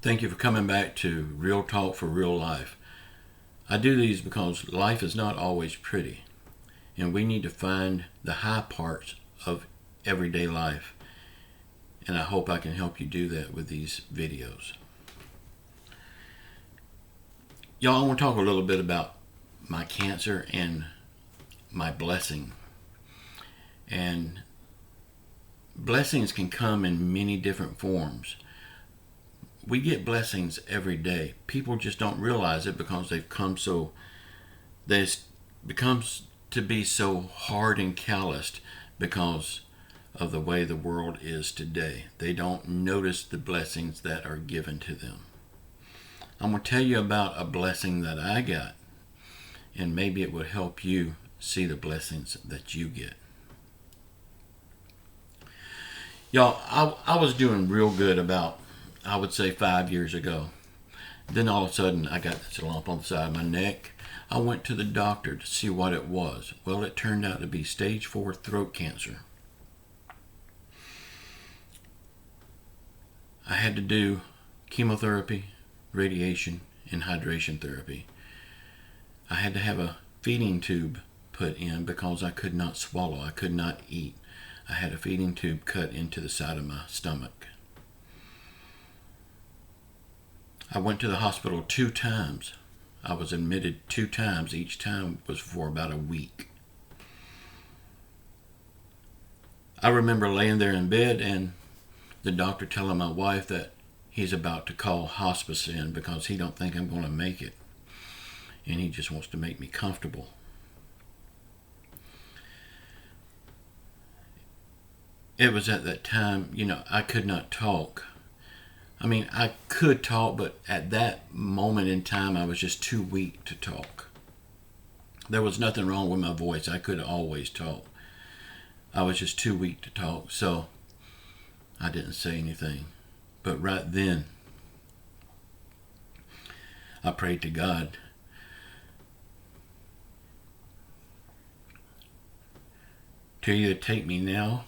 Thank you for coming back to Real Talk for Real Life. I do these because life is not always pretty, and we need to find the high parts of everyday life, and I hope I can help you do that with these videos. Y'all, I want to talk a little bit about my cancer and my blessing. And blessings can come in many different forms. We get blessings every day. People just don't realize it because they've becomes to be so hard and calloused because of the way the world is today. They don't notice the blessings that are given to them. I'm going to tell you about a blessing that I got, and maybe it would help you see the blessings that you get. Y'all, I was doing real good about, I would say, 5 years ago. Then all of a sudden I got this lump on the side of my neck. I went to the doctor to see what it was. Well, it turned out to be stage 4 throat cancer. I had to do chemotherapy, radiation, and hydration therapy. I had to have a feeding tube put in because I could not swallow. I could not eat. I had a feeding tube cut into the side of my stomach. I went to the hospital 2 times. I was admitted 2 times. Each time was for about a week. I remember laying there in bed and the doctor telling my wife that he's about to call hospice in because he don't think I'm going to make it. And he just wants to make me comfortable. It was at that time, I could not talk. I mean, I could talk, but at that moment in time, I was just too weak to talk. There was nothing wrong with my voice. I could always talk. I was just too weak to talk, so I didn't say anything. But right then, I prayed to God. To either take me now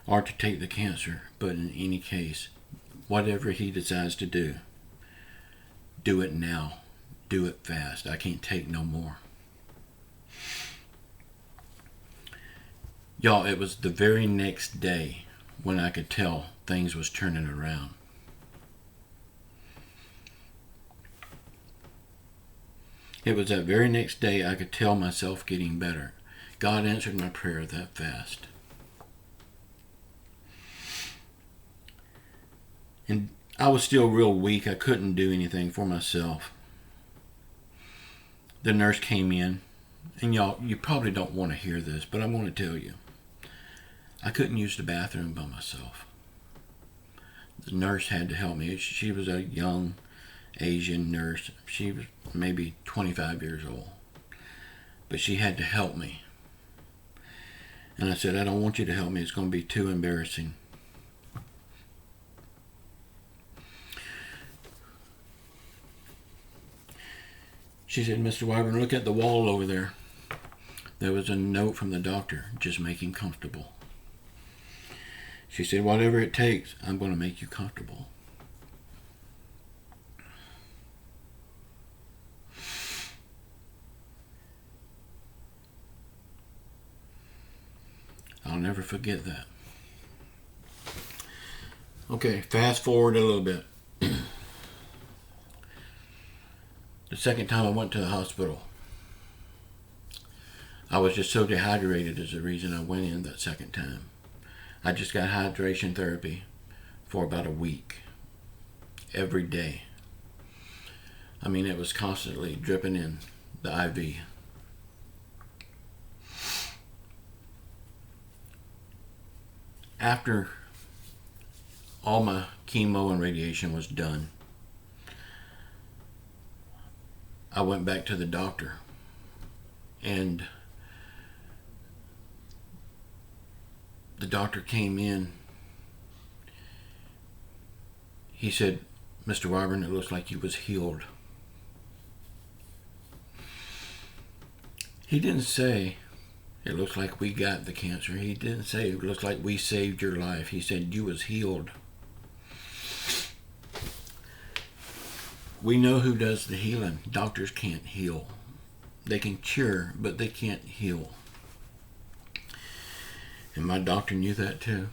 or to take the cancer. But in any case, whatever he decides to do it now. Do it fast. I can't take no more. Y'all, it was the very next day when I could tell things was turning around. It was that very next day I could tell myself getting better. God answered my prayer that fast. And I was still real weak. I couldn't do anything for myself. The nurse came in, and y'all, you probably don't want to hear this, but I'm going to tell you. I couldn't use the bathroom by myself. The nurse had to help me. She was a young Asian nurse. She was maybe 25 years old. But she had to help me. And I said, I don't want you to help me. It's going to be too embarrassing. She said, Mr. Weyburn, look at the wall over there. There was a note from the doctor, just make him comfortable. She said, whatever it takes, I'm going to make you comfortable. I'll never forget that. Okay, fast forward a little bit. The second time I went to the hospital, I was just so dehydrated is the reason I went in that second time. I just got hydration therapy for about a week, every day. I mean, it was constantly dripping in the IV. After all my chemo and radiation was done, I went back to the doctor, and the doctor came in. He said, Mr. Weyburn, it looks like you was healed. He didn't say It looks like we got the cancer. He didn't say it looks like we saved your life. He said you was healed. We know who does the healing. Doctors can't heal. They can cure, but they can't heal. And my doctor knew that too.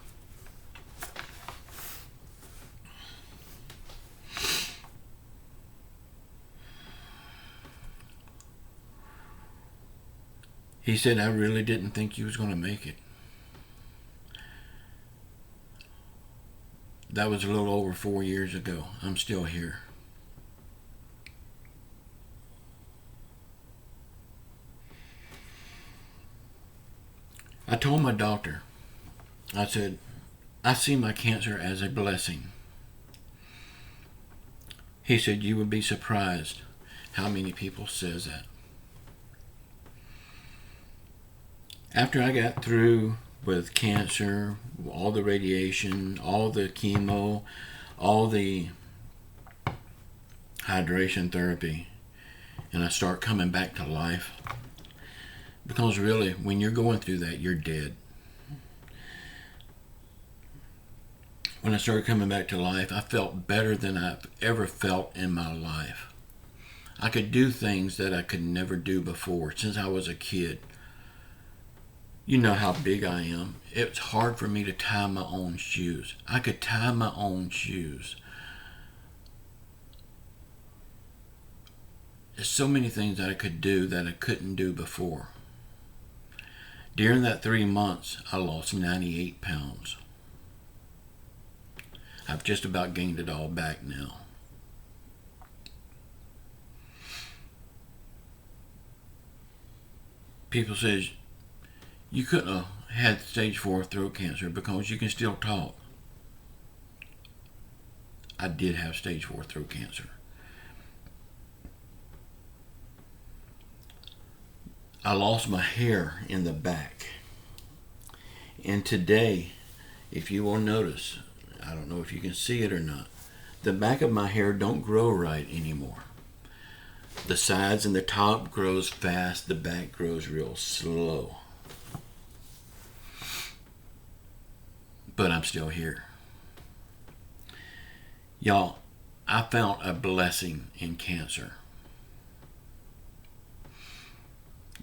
He said, I really didn't think you was going to make it. That was a little over 4 years ago. I'm still here. I told my doctor, I said, I see my cancer as a blessing. He said, you would be surprised how many people says that. After I got through with cancer, all the radiation, all the chemo, all the hydration therapy, and I start coming back to life, because really, when you're going through that, you're dead. When I started coming back to life, I felt better than I've ever felt in my life. I could do things that I could never do before since I was a kid. You know how big I am. It's hard for me to tie my own shoes. I could tie my own shoes. There's so many things that I could do that I couldn't do before. During that 3 months, I lost 98 pounds. I've just about gained it all back now. People say, you couldn't have had stage 4 throat cancer because you can still talk. I did have stage 4 throat cancer. I lost my hair in the back. And today, if you will notice, I don't know if you can see it or not, the back of my hair don't grow right anymore. The sides and the top grows fast, the back grows real slow. But I'm still here. Y'all, I found a blessing in cancer.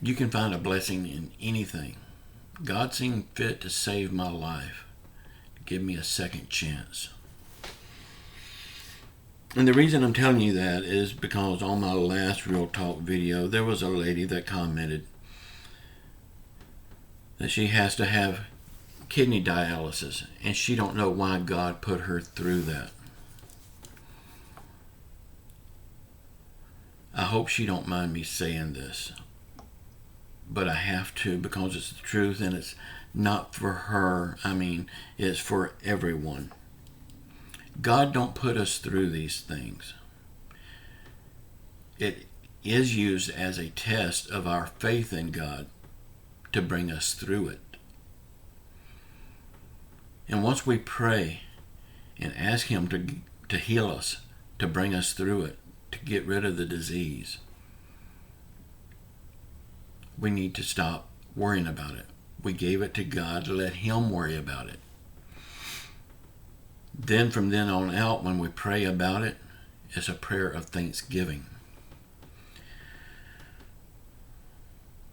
You can find a blessing in anything. God seemed fit to save my life, to give me a second chance. And the reason I'm telling you that is because on my last Real Talk video, there was a lady that commented that she has to have kidney dialysis, and she don't know why God put her through that. I hope she don't mind me saying this, but I have to because it's the truth, and it's not for her. I mean, it's for everyone. God don't put us through these things. It is used as a test of our faith in God to bring us through it. And once we pray and ask Him to heal us, to bring us through it, to get rid of the disease, we need to stop worrying about it. We gave it to God to let Him worry about it. Then from then on out, when we pray about it, it's a prayer of thanksgiving.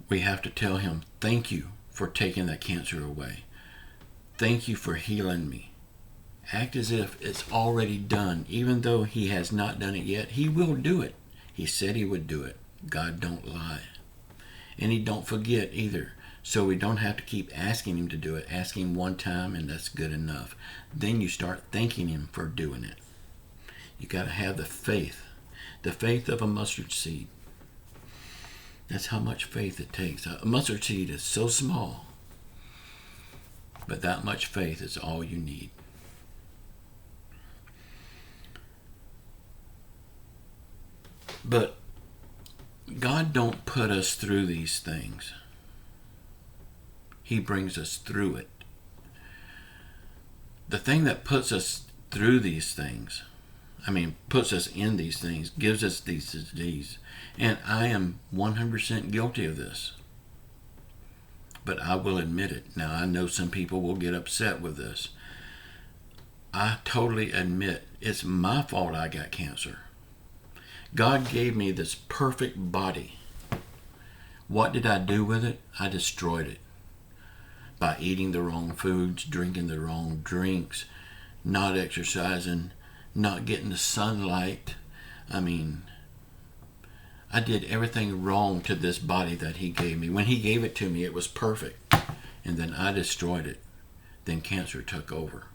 We have to tell Him, thank you for taking that cancer away. Thank you for healing me. Act as if it's already done. Even though He has not done it yet, He will do it. He said He would do it. God don't lie. And He don't forget either. So we don't have to keep asking Him to do it. Ask Him one time and that's good enough. Then you start thanking Him for doing it. You got to have the faith of a mustard seed. That's how much faith it takes. A mustard seed is so small, but that much faith is all you need. But God don't put us through these things. He brings us through it. The thing that puts us through these things, puts us in these things, gives us these diseases. And I am 100% guilty of this. but I will admit it. Now, I know some people will get upset with this. I totally admit it's my fault I got cancer. God gave me this perfect body. What did I do with it? I destroyed it by eating the wrong foods, drinking the wrong drinks, not exercising, not getting the sunlight. I mean, I did everything wrong to this body that he gave me. When he gave it to me, it was perfect. And then I destroyed it. Then cancer took over.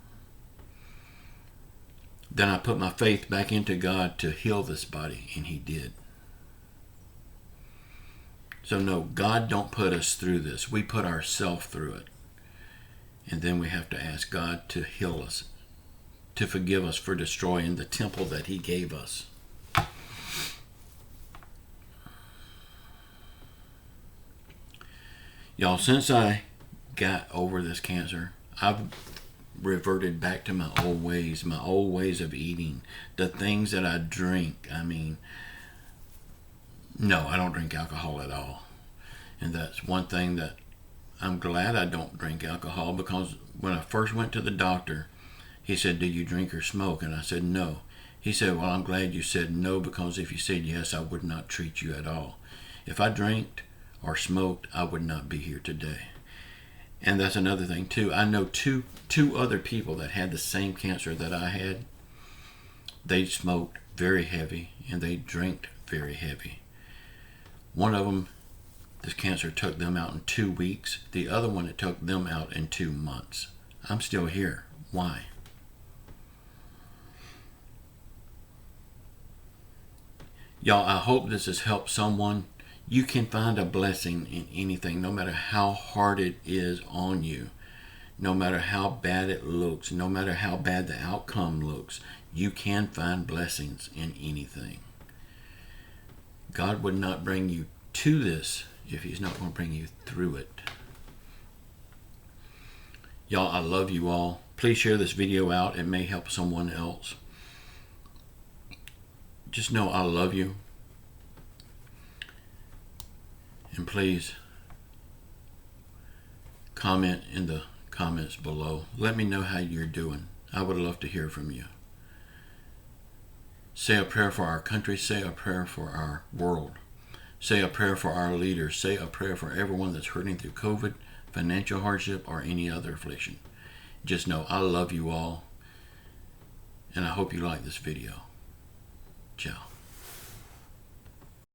Then I put my faith back into God to heal this body, and he did. So no, God don't put us through this. We put ourselves through it. And then we have to ask God to heal us, to forgive us for destroying the temple that he gave us. Y'all, since I got over this cancer, I've reverted back to my old ways of eating, the things that I drink. I mean, no, I don't drink alcohol at all. And that's one thing that I'm glad I don't drink alcohol, because when I first went to the doctor, he said, "Do you drink or smoke?" And I said, "No." He said, "Well, I'm glad you said no, because if you said yes, I would not treat you at all. If I drank or smoked, I would not be here today." And that's another thing too. I know two other people that had the same cancer that I had. They smoked very heavy and they drank very heavy. One of them, this cancer took them out in 2 weeks. The other one, it took them out in 2 months. I'm still here. Why? Y'all, I hope this has helped someone. You can find a blessing in anything, no matter how hard it is on you, no matter how bad it looks, no matter how bad the outcome looks. You can find blessings in anything. God would not bring you to this if he's not going to bring you through it. Y'all, I love you all. Please share this video out. It may help someone else. Just know I love you. And please comment in the comments below. Let me know how you're doing. I would love to hear from you. Say a prayer for our country. Say a prayer for our world. Say a prayer for our leaders. Say a prayer for everyone that's hurting through COVID, financial hardship, or any other affliction. Just know I love you all, and I hope you like this video. Ciao.